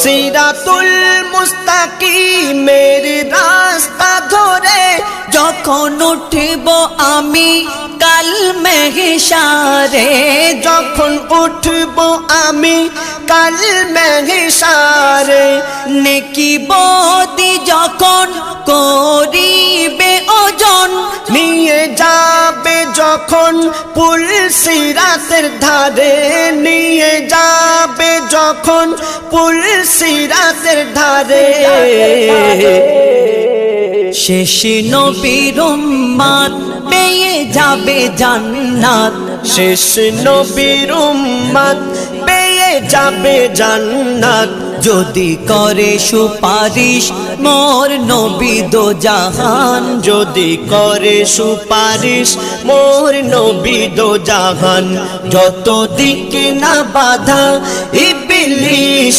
সিরাতুল মুস্তাকিমের রাস্তা ধরে যখন উঠব আমি কাল মেহশারে, যখন উঠব আমি কাল মেহশারে, নেকি বদি যখন করিবে ওজন, নিয়ে যাবে যখন পুলসিরাতের ধারে, নিয়ে যাবে যখন পুলসিরাতের ধারে। শেষ নবীর উম্মত পেয়ে যাবে জান্নাত, শেষ নবীর উম্মত পেয়ে যাবে জান্নাত, যদি করে সুপারিশ মোর নবী দো জাহান, যদি করে সুপারিশ মোর নবী দো জাহান। যত দিক না বাধা ইবলিস